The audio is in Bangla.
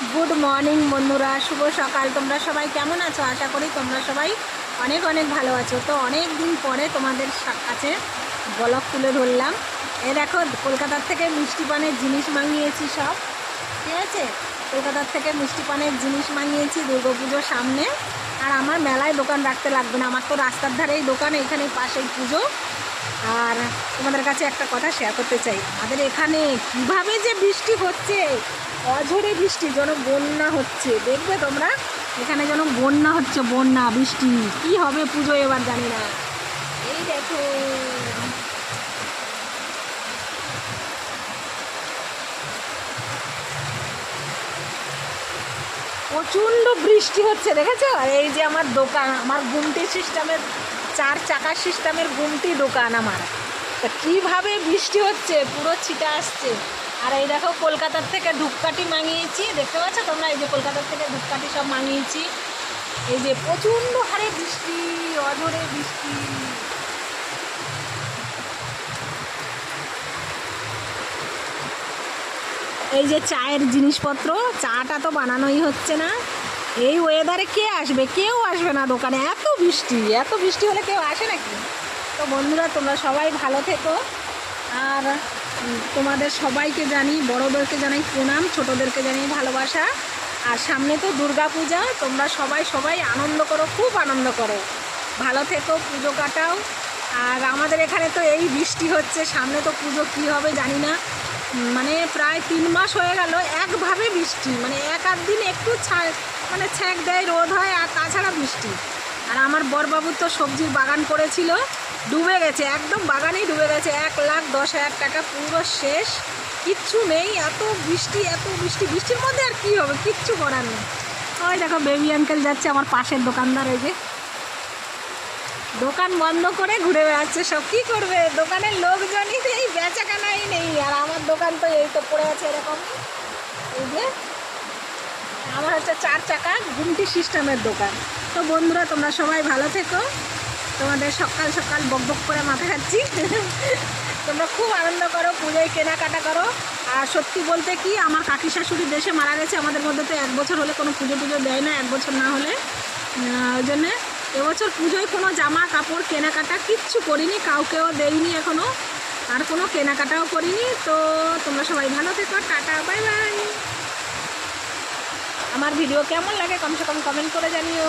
গুড মর্নিং বন্ধুরা, শুভ সকাল। তোমরা সবাই কেমন আছো? আশা করি তোমরা সবাই অনেক অনেক ভালো আছো। তো অনেক দিন পরে তোমাদের কাছে ব্লগ তুলে ধরলাম। দেখো, কলকাতার থেকে মিষ্টি পানের জিনিস মাঙিয়েছি সব, ঠিক আছে? কলকাতার থেকে মিষ্টি পানের জিনিস মাঙিয়েছি দুর্গাপুজোর সামনে। আর আমার মেলায় দোকান রাখতে লাগবে না, আমার তো রাস্তার ধারেই দোকান, এখানে পাশেই পুজো। আর তোমাদের কাছে একটা কথা শেয়ার করতে চাই, আমাদের এখানে কিভাবে যে বৃষ্টি হচ্ছে, অঝরে বৃষ্টি, যেন বন্যা হচ্ছে। দেখবে তোমরা, এখানে যেন বন্যা হচ্ছে, বন্যা বৃষ্টি। কি হবে পুজো এবার জানি না। এই দেখো, প্রচণ্ড বৃষ্টি হচ্ছে, দেখেছো? আর এই যে আমার দোকান, আমার গুমটি সিস্টেমের, 4 চাকার সিস্টেমের গুমটি দোকান আমার। তা কীভাবে বৃষ্টি হচ্ছে, পুরো ছিটা আসছে। আর এই দেখো, কলকাতার থেকে ধূপকাঠি মাঙিয়েছি, দেখতে পাচ্ছ তোমরা? এই যে কলকাতার থেকে ধূপকাঠি সব মাঙিয়েছি। এই যে প্রচণ্ড হারে বৃষ্টি, অঝরে বৃষ্টি। এই যে চায়ের জিনিসপত্র, চাটা তো বানানোই হচ্ছে না। এই ওয়েদারে কে আসবে? কেউ আসবে না দোকানে, এত বৃষ্টি। এত বৃষ্টি হলে কেউ আসে নাকি? তো বন্ধুরা, তোমরা সবাই ভালো থেকো। আর তোমাদের সবাইকে জানি, বড়োদেরকে জানাই প্রণাম, ছোটোদেরকে জানাই ভালোবাসা। আর সামনে তো দুর্গা পূজা, তোমরা সবাই আনন্দ করো, খুব আনন্দ করো, ভালো থেকো, পুজো কাটাও। আর আমাদের এখানে তো এই বৃষ্টি হচ্ছে, সামনে তো পুজো কী হবে জানি না। মানে প্রায় 3 মাস হয়ে গেল একভাবে বৃষ্টি, মানে এক আধ দিন একটু মানে ছ্যাঁক দেয়, রোদ হয়, আর তাছাড়া বৃষ্টি। আর আমার বরবাবুর তো সবজির বাগান করেছিল, ডুবে গেছে, একদম বাগানেই ডুবে গেছে। 1,10,000 টাকা পুরো শেষ, কিচ্ছু নেই। এত বৃষ্টি, এত বৃষ্টি, বৃষ্টির মধ্যে আর কী হবে, কিচ্ছু করার নেই। ওই দেখো, বেবি আঙ্কেল যাচ্ছে, আমার পাশের দোকানদার। এই যে দোকান বন্ধ করে ঘুরে বেড়াচ্ছে সব, কী করবে? দোকানের লোকজনই নেই, বেচাকেনাই নেই। আর আমার দোকান তো এই তো পড়ে আছে এরকম। এই যে আমার হচ্ছে 4 চাকা গুমটি সিস্টেমের দোকান। তো বন্ধুরা, তোমরা সবাই ভালো থেকো। তোমাদের সকাল সকাল বক বক করে মাথা খাচ্ছি। তোমরা খুব আনন্দ করো, পুজোয় কেনাকাটা করো। আর সত্যি বলতে কি, আমার কাকি শাশুড়ি দেশে মারা গেছে, আমাদের মধ্যে তো 1 বছর হলে কোনো পুজো টুজো দেয় না, 1 বছর না হলে। ওই জন্যে এবছর পুজোয় কোনো জামা কাপড় কেনাকাটা কিচ্ছু করিনি, কাউকেও দেইনি এখনও, আর কোনো কেনাকাটাও করিনি। তো তোমরা সবাই ভালো থেকো, টাটা, বাই বাই। আমার ভিডিও কেমন লাগে কমসে কম কমেন্ট করে জানিও।